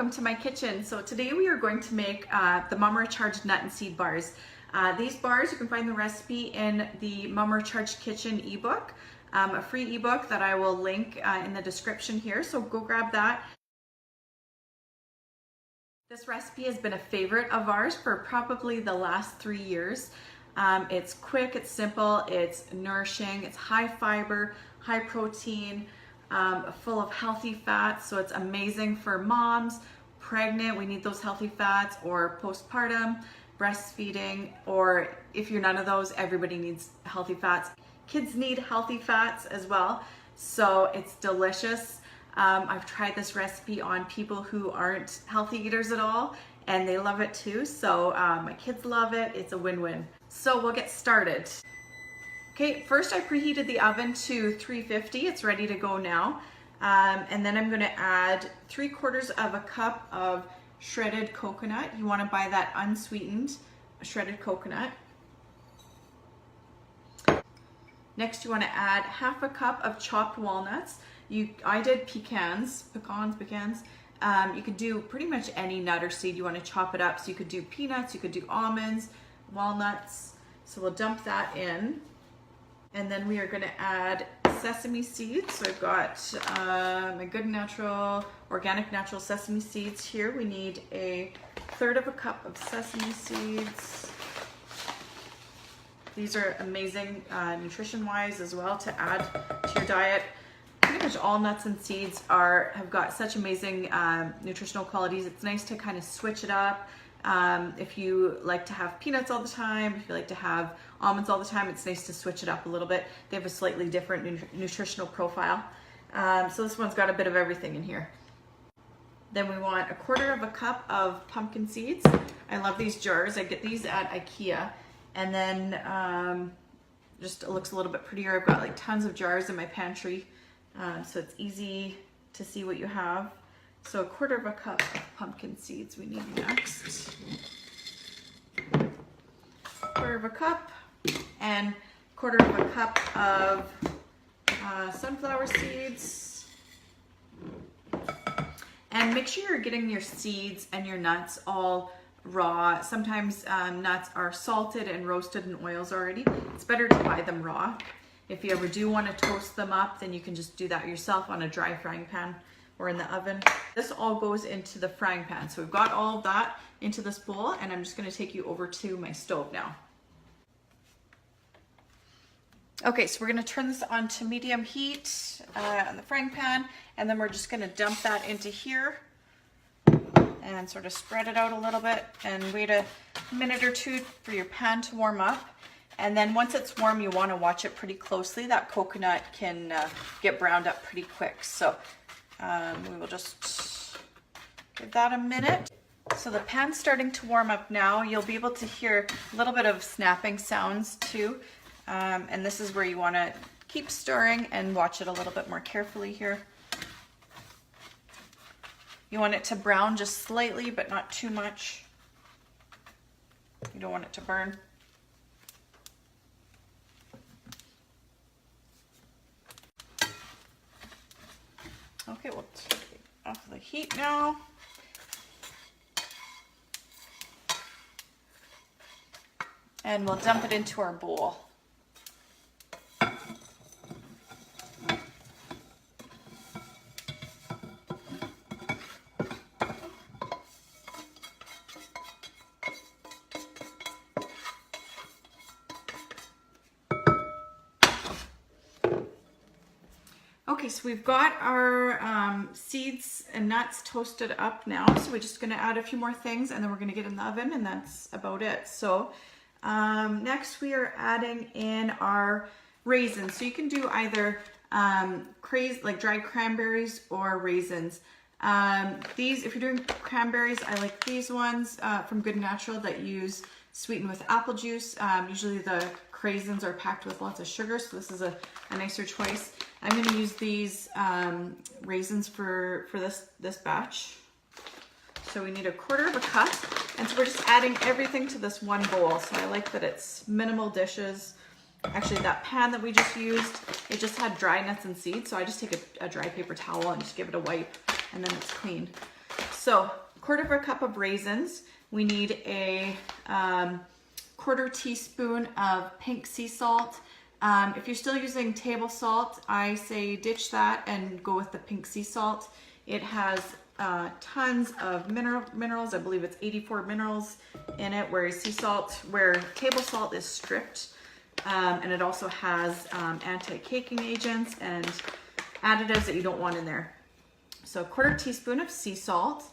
welcome to my kitchen. So today we are going to make the Mama Recharged nut and seed bars. These bars, you can find the recipe in the Mama Recharged Kitchen ebook, a free ebook that I will link in the description here, so go grab that. This recipe has been a favorite of ours for probably the last 3 years. It's quick, it's simple, it's nourishing, it's high fiber, high protein, full of healthy fats, so it's amazing for moms, pregnant, we need those healthy fats, or postpartum, breastfeeding, or if you're none of those, everybody needs healthy fats. Kids need healthy fats as well, so it's delicious. I've tried this recipe on people who aren't healthy eaters at all, and they love it too, so my kids love it. It's a win-win. So we'll get started. Okay, first I preheated the oven to 350. It's ready to go now. And then I'm gonna add 3/4 of a cup of shredded coconut. You wanna buy that unsweetened shredded coconut. Next, you wanna add 1/2 cup of chopped walnuts. I did pecans. You could do pretty much any nut or seed you wanna chop it up. So you could do peanuts, you could do almonds, walnuts. So we'll dump that in. And then we are going to add sesame seeds. So I've got my good natural, organic natural sesame seeds here. We need 1/3 of a cup of sesame seeds. These are amazing nutrition-wise as well to add to your diet. Pretty much all nuts and seeds have got such amazing nutritional qualities. It's nice to kind of switch it up. If you like to have peanuts all the time, if you like to have almonds all the time, it's nice to switch it up a little bit. They have a slightly different nutritional profile. So this one's got a bit of everything in here. Then we want 1/4 of a cup of pumpkin seeds. I love these jars. I get these at Ikea. And then just it looks a little bit prettier. I've got like tons of jars in my pantry. So it's easy to see what you have. So 1/4 of a cup of pumpkin seeds we need next. 1/4 of a cup and 1/4 of a cup of sunflower seeds. And make sure you're getting your seeds and your nuts all raw. Sometimes nuts are salted and roasted in oils already. It's better to buy them raw. If you ever do want to toast them up, then you can just do that yourself on a dry frying pan or in the oven. This all goes into the frying pan. So we've got all of that into this bowl, and I'm just going to take you over to my stove now. Okay, so we're going to turn this on to medium heat on the frying pan, and then we're just going to dump that into here and sort of spread it out a little bit and wait a minute or two for your pan to warm up. And then once it's warm, you want to watch it pretty closely. That coconut can get browned up pretty quick. So we will just give that a minute. So the pan's starting to warm up now. You'll be able to hear a little bit of snapping sounds too. And this is where you want to keep stirring and watch it a little bit more carefully here. You want it to brown just slightly, but not too much. You don't want it to burn. Okay, we'll take it off the heat now. And we'll dump it into our bowl. Okay, so we've got our seeds and nuts toasted up now. So we're just gonna add a few more things and then we're gonna get in the oven, and that's about it. So next we are adding in our raisins. So you can do either like dried cranberries or raisins. These, if you're doing cranberries, I like these ones from Good Natural that use sweetened with apple juice. Usually the raisins are packed with lots of sugar, so this is a nicer choice. I'm going to use these raisins for this batch. So we need 1/4 of a cup, and so we're just adding everything to this one bowl. So I like that it's minimal dishes. Actually, that pan that we just used, it just had dry nuts and seeds, so I just take a dry paper towel and just give it a wipe, and then it's clean. So 1/4 cup of raisins. We need a 1/4 teaspoon of pink sea salt. If you're still using table salt, I say ditch that and go with the pink sea salt. It has tons of minerals. I believe it's 84 minerals in it, whereas table salt is stripped. And it also has anti-caking agents and additives that you don't want in there. So 1/4 teaspoon of sea salt,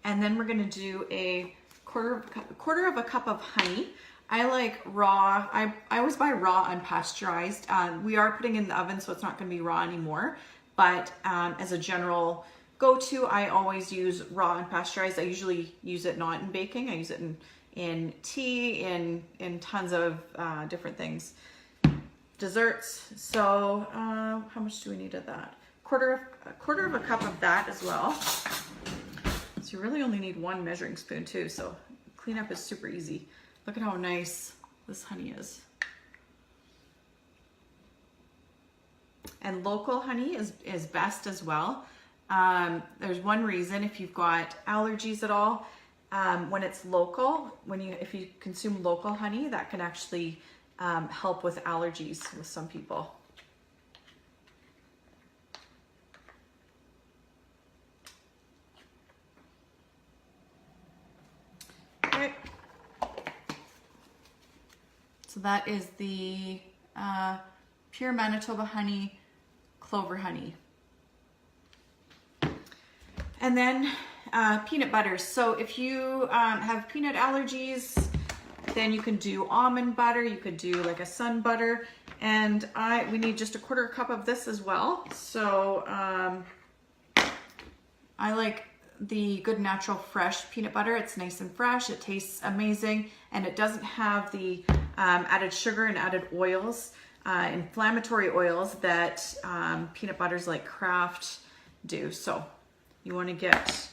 and then we're gonna do a quarter of a cup of honey. I like raw. I always buy raw unpasteurized. We are putting it in the oven, so it's not gonna be raw anymore. But as a general go-to, I always use raw unpasteurized. I usually use it not in baking. I use it in tea, in tons of different things. Desserts. So how much do we need of that? A quarter of a cup of that as well. So you really only need 1 measuring spoon too. So cleanup is super easy. Look at how nice this honey is. And local honey is best as well. There's one reason, if you've got allergies at all, when it's local, if you consume local honey, that can actually help with allergies with some people. Okay. So that is the pure Manitoba honey, clover honey. And then peanut butter. So if you have peanut allergies, then you can do almond butter. You could do like a sun butter. And we need just a 1/4 cup of this as well. So I like the Good Natural Fresh peanut butter. It's nice and fresh. It tastes amazing. And it doesn't have the added sugar and added oils, inflammatory oils that peanut butters like Kraft do. So you want to get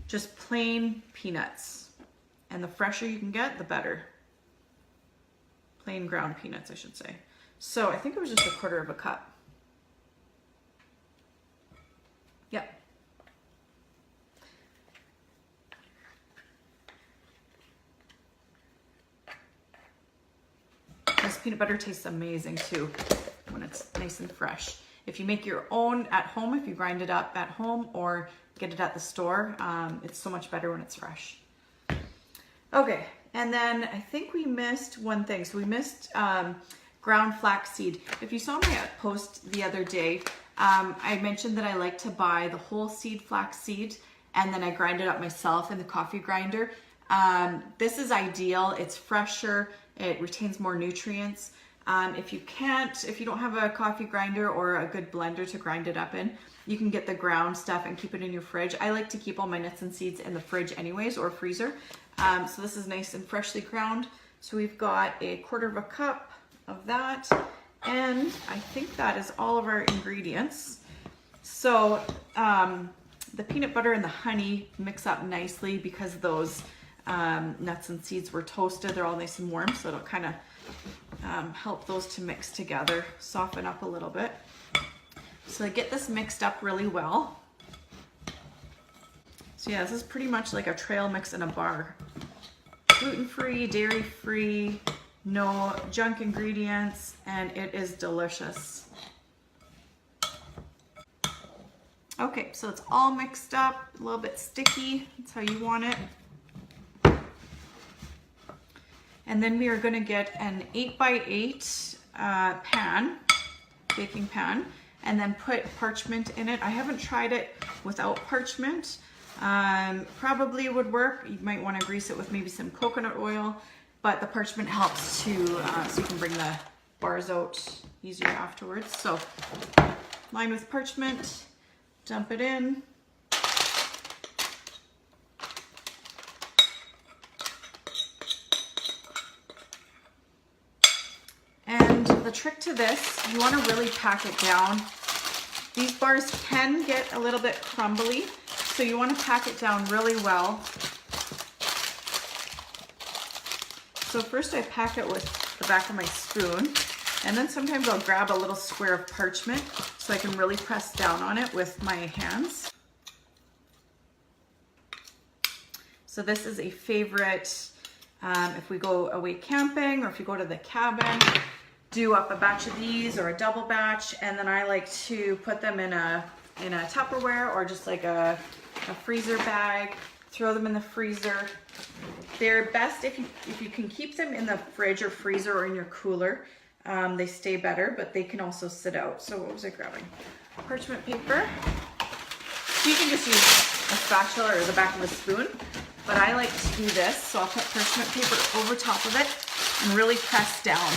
just plain peanuts, and the fresher you can get, the better. Plain ground peanuts, I should say. So I think it was just a 1/4 of a cup. Yep. This peanut butter tastes amazing too when it's nice and fresh. If you make your own at home, if you grind it up at home or get it at the store, it's so much better when it's fresh. Okay, and then I think we missed one thing. So we missed ground flaxseed. If you saw my post the other day, I mentioned that I like to buy the whole seed flaxseed and then I grind it up myself in the coffee grinder. This is ideal. It's fresher. It retains more nutrients. If you don't have a coffee grinder or a good blender to grind it up in, you can get the ground stuff and keep it in your fridge. I like to keep all my nuts and seeds in the fridge anyways, or freezer. So this is nice and freshly ground. So we've got a 1/4 of a cup of that. And I think that is all of our ingredients. So the peanut butter and the honey mix up nicely because those nuts and seeds were toasted. They're all nice and warm, so it'll kind of help those to mix together, soften up a little bit. So I get this mixed up really well. So yeah, this is pretty much like a trail mix in a bar. Gluten-free, dairy-free, no junk ingredients, and it is delicious. Okay, so it's all mixed up, a little bit sticky. That's how you want it. And then we are going to get an 8x8 pan, baking pan, and then put parchment in it. I haven't tried it without parchment. Probably would work. You might want to grease it with maybe some coconut oil, but the parchment helps to so you can bring the bars out easier afterwards. So line with parchment, dump it in. The trick to this, you want to really pack it down. These bars can get a little bit crumbly, so you want to pack it down really well. So first I pack it with the back of my spoon, and then sometimes I'll grab a little square of parchment so I can really press down on it with my hands. So this is a favorite if we go away camping or if you go to the cabin, do up a batch of these or a double batch, and then I like to put them in a Tupperware or just like a freezer bag, throw them in the freezer. They're best if you can keep them in the fridge or freezer or in your cooler. They stay better, but they can also sit out. So what was I grabbing? Parchment paper. You can just use a spatula or the back of a spoon, but I like to do this. So I'll put parchment paper over top of it and really press down.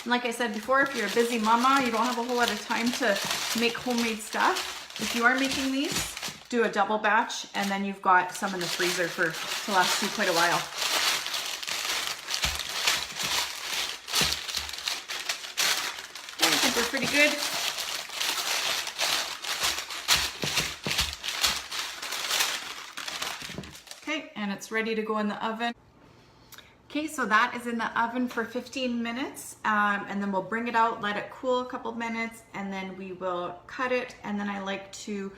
And like I said before, if you're a busy mama, you don't have a whole lot of time to make homemade stuff. If you are making these, do a double batch, and then you've got some in the freezer to last you quite a while. Okay, I think we're pretty good. Okay, and it's ready to go in the oven. Okay, so that is in the oven for 15 minutes, and then we'll bring it out, let it cool a couple minutes, and then we will cut it, and then I like to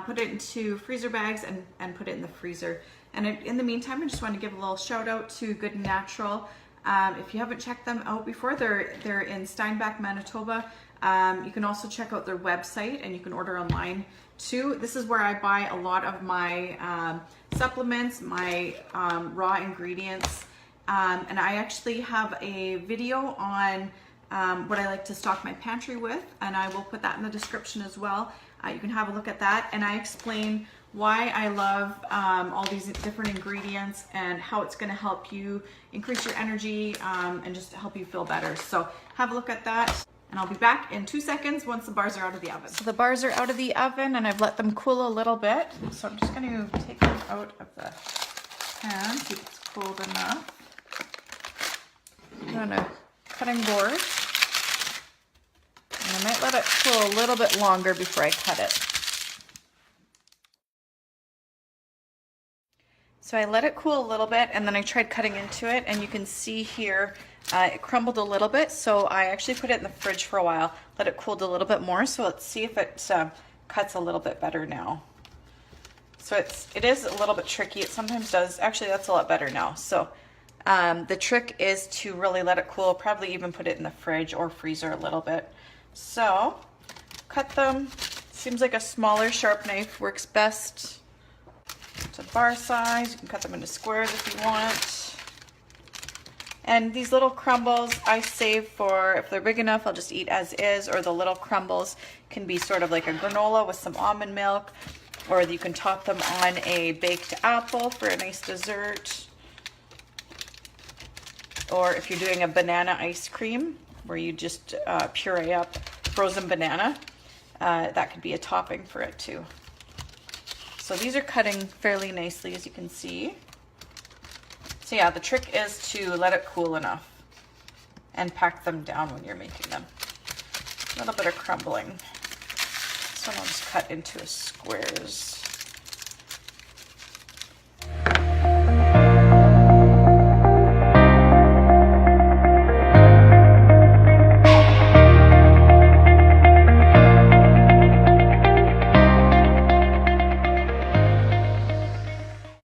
put it into freezer bags and put it in the freezer. And in the meantime, I just want to give a little shout out to Good and Natural. If you haven't checked them out before, they're in Steinbach, Manitoba. You can also check out their website, and you can order online too. This is where I buy a lot of my supplements, my raw ingredients. And I actually have a video on what I like to stock my pantry with, and I will put that in the description as well. You can have a look at that, and I explain why I love all these different ingredients and how it's going to help you increase your energy and just help you feel better. So have a look at that, and I'll be back in 2 seconds once the bars are out of the oven. So the bars are out of the oven, and I've let them cool a little bit. So I'm just going to take them out of the pan, see if it's cooled enough. I'm on a cutting board, and I might let it cool a little bit longer before I cut it. So I let it cool a little bit, and then I tried cutting into it, and you can see here it crumbled a little bit, so I actually put it in the fridge for a while, let it cool a little bit more. So let's see if it cuts a little bit better now. So it is a little bit tricky. It sometimes does. Actually, that's a lot better now. So the trick is to really let it cool, probably even put it in the fridge or freezer a little bit. So cut them. Seems like a smaller sharp knife works best. It's a bar size. You can cut them into squares if you want. And these little crumbles I save for, if they're big enough, I'll just eat as is, or the little crumbles can be sort of like a granola with some almond milk, or you can top them on a baked apple for a nice dessert. Or if you're doing a banana ice cream where you just puree up frozen banana, that could be a topping for it too. So these are cutting fairly nicely, as you can see. So yeah, the trick is to let it cool enough and pack them down when you're making them. A little bit of crumbling. This one I'll just cut into squares.